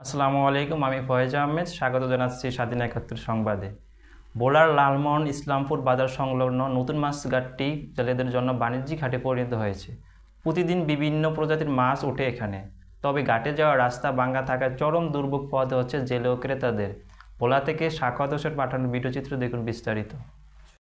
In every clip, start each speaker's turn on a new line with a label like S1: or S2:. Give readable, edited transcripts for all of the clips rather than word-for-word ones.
S1: আসসালামু আলাইকুম, আমি ফয়েজ আহমেদ। স্বাগত জানাচ্ছি স্বাধীন ৭১ সংবাদে। ভোলার লালমোহন ইসলামপুর বাজার সংলগ্ন নতুন মাছ ঘাটটি জেলেদের জন্য বাণিজ্যিক ঘাটে পরিণত হয়েছে। প্রতিদিন বিভিন্ন প্রজাতির মাছ ওঠে এখানে। তবে ঘাটে যাওয়ার রাস্তা ভাঙা থাকায় চরম দুর্ভোগ পোহাতে হচ্ছে জেলে ও ক্রেতাদের। ভোলা থেকে সাখাওয়াত হোসেন পাঠানো ভিডিওচিত্র দেখুন বিস্তারিত।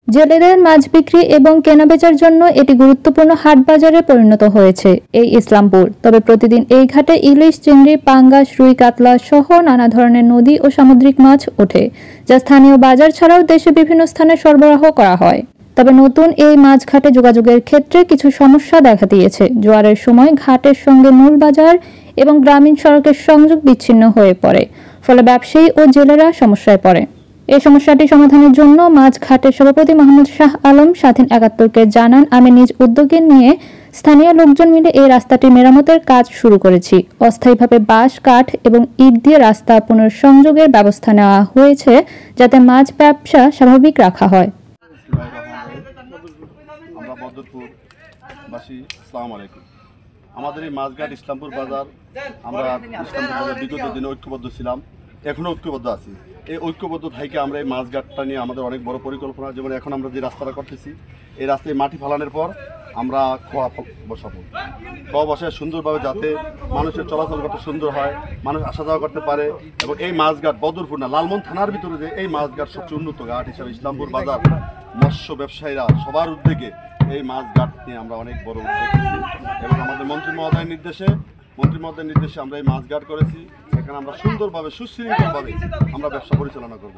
S2: জেলেদের মাছ বিক্রি এবং কেনাবেচার জন্য এটি গুরুত্বপূর্ণ হাট বাজারে পরিণত হয়েছে এই ইসলামপুর। তবে প্রতিদিন এই ঘাটে ইলিশ, চিংড়ি, পাঙ্গাস, রুই, কাতলা সহ নানা ধরনের নদী ও সামুদ্রিক মাছ ওঠে, যা স্থানীয় বাজার ছাড়াও দেশে বিভিন্ন স্থানে সরবরাহ করা হয়। তবে নতুন এই মাছ ঘাটে যোগাযোগের ক্ষেত্রে কিছু সমস্যা দেখা দিয়েছে। জোয়ারের সময় ঘাটের সঙ্গে মূল বাজার এবং গ্রামীণ সড়কের সংযোগ বিচ্ছিন্ন হয়ে পড়ে, ফলে ব্যবসায়ী ও জেলেরা সমস্যায় পড়ে। এই সমস্যাটি সমাধানের জন্য মাছ ঘাটের সভাপতি মোহাম্মদ শাহ আলম স্বাধীন ৭১কে জানান, আমি নিজ উদ্যোগে নিয়ে স্থানীয় লোকজন মিলে এই রাস্তাটি মেরামতের কাজ শুরু করেছি। অস্থায়ীভাবে বাঁশ, কাঠ এবং ইট দিয়ে রাস্তা পুনর্সংযোগের ব্যবস্থা নেওয়া হয়েছে, যাতে মাছ ব্যবসা স্বাভাবিক রাখা হয়।
S3: আমাদের এই মাছঘাট ইসলামপুর বাজার, আমরা ইসলামপুর বাজার বিগত দিনে ঐক্যবদ্ধ ছিলাম, এখনও ঐক্যবদ্ধ আছি। এই ঐক্যবদ্ধ থেকে আমরা এই মাছঘাটটা নিয়ে আমাদের অনেক বড় পরিকল্পনা। যেমন এখন আমরা যে রাস্তাটা করতেছি, এই রাস্তায় মাটি ফালানোর পর আমরা খোয়া বসাবো। খোয়া বসায় সুন্দরভাবে, যাতে মানুষের চলাচল করতে সুন্দর হয়, মানুষ আসা যাওয়া করতে পারে। এবং এই মাছঘাট বদরপুর না, লালমোহন থানার ভিতরে যে এই মাছঘাট সবচেয়ে উন্নত ঘাট হিসাবে ইসলামপুর বাজার মৎস্য ব্যবসায়ীরা সবার উদ্যোগে এই মাছঘাট নিয়ে আমরা অনেক বড় উদ্যোগ নিয়েছি। এবং আমাদের মন্ত্রী মহোদয়ের নির্দেশে আমরা এই মাছঘাট করেছি। এখানে আমরা সুন্দরভাবে, সুশৃঙ্খলভাবে আমরা ব্যবসা পরিচালনা করব।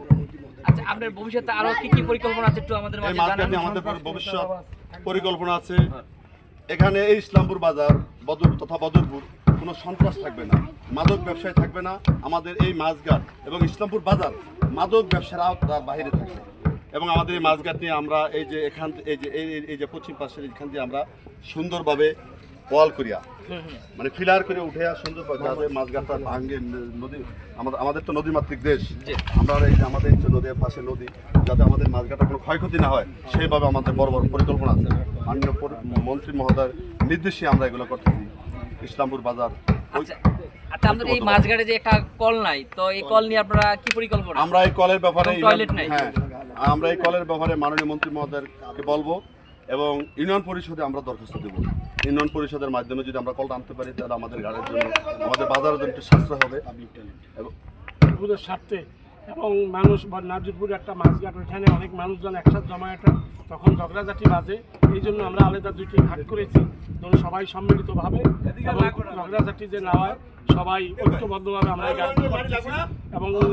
S4: আচ্ছা, আপনার ভবিষ্যতে আরো কি কি পরিকল্পনা আছে একটু আমাদের
S3: এই মাছঘাট নিয়ে আমাদের ভবিষ্যৎ পরিকল্পনা আছে। এখানে এই ইসলামপুর বাজার বদরপুর কোনো সন্ত্রাস থাকবে না, মাদক ব্যবসায় থাকবে না। আমাদের এই মাছঘাট এবং ইসলামপুর বাজার মাদক ব্যবসার আওতার বাইরে থাকবে। এবং আমাদের এই মাছঘাট নিয়ে আমরা এই যে পশ্চিম পাশের এখান দিয়ে আমরা সুন্দরভাবে ওয়াল করিয়া, মানে ফিলার করে উঠে সুন্দরভাবে, যাতে মাছঘাটটা ভাঙ্গে নদী, আমাদের তো নদীমাতৃক দেশ, আমরা এই যে আমাদের নদীর পাশে নদী, যাতে আমাদের মাছঘাটটা কোনো ক্ষয়ক্ষতি না হয়, সেইভাবে আমাদের বড় বড় পরিকল্পনা আছে। মাননীয় মন্ত্রী মহোদয়ের নির্দেশে আমরা এগুলো করতেছি। ইসলামপুর বাজার
S4: আচ্ছা, আমাদের এই মাছঘাটে যে একটা কল নাই, তো এই কল নিয়ে আপনারা কি পরিকল্পনা?
S3: আমরা এই কলের ব্যাপারে,
S4: টয়লেট নাই,
S3: হ্যাঁ, আমরা এই কলের ব্যাপারে মাননীয় মন্ত্রী মহোদয়কে বলবো এবং ইউনিয়ন পরিষদে আমরা দরখাস্ত দেবো। ইউনিয়ন পরিষদের মাধ্যমে যদি আমরা কলটা আনতে পারি, তাহলে আমাদের গাড়ির জন্য, আমাদের বাজারের জন্য একটু সাশ্রয় হবে এবং
S5: স্বার্থে। এবং মানুষ নাজিরপুর একটা মাছঘাট, ওইখানে অনেক মানুষজন একসাথে জমায়েত, তখন ঝগড়াঝাটি বাজে। এই জন্য আমরা আলাদা দুইটি ঘাট করেছি, ধরুন সবাই সম্মিলিতভাবে ঝগড়াঝাটি যে না হয়, সবাই ঐক্যবদ্ধভাবে আমরা এই ঘাট করতেছি। এবং কোনো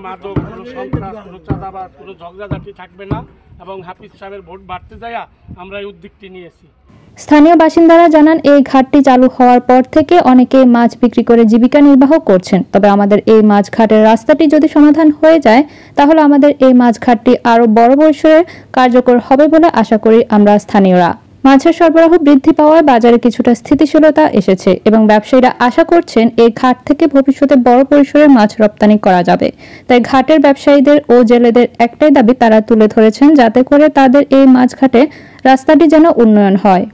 S5: মাদক, কোনো সন্ত্রাস, কোনো চাঁদাবাজ, কোনো ঝগড়াঝাটি থাকবে না। এবং হাফিজ সাহেবের ভোট বাড়তে যায় আমরা এই উদ্যোগটি নিয়েছি।
S2: স্থানীয় বাসিন্দারা জানান, এই ঘাটটি চালু হওয়ার পর থেকে অনেকে মাছ বিক্রি করে জীবিকা নির্বাহ করছেন। তবে আমাদের এই মাছ ঘাটের রাস্তাটি যদি সমাধান হয়ে যায়, তাহলে আমাদের এই মাছ ঘাটটি আরও বড় পরিসরে কার্যকর হবে বলে আশা করি আমরা স্থানীয়রা। মাছের সরবরাহ বৃদ্ধি পাওয়ায় বাজারে কিছুটা স্থিতিশীলতা এসেছে এবং ব্যবসায়ীরা আশা করছেন এই ঘাট থেকে ভবিষ্যতে বড় পরিসরে মাছ রপ্তানি করা যাবে। তাই ঘাটের ব্যবসায়ীদের ও জেলেদের একটাই দাবি তারা তুলে ধরেছেন, যাতে করে তাদের এই মাছ ঘাটে রাস্তাটি যেন উন্নয়ন হয়।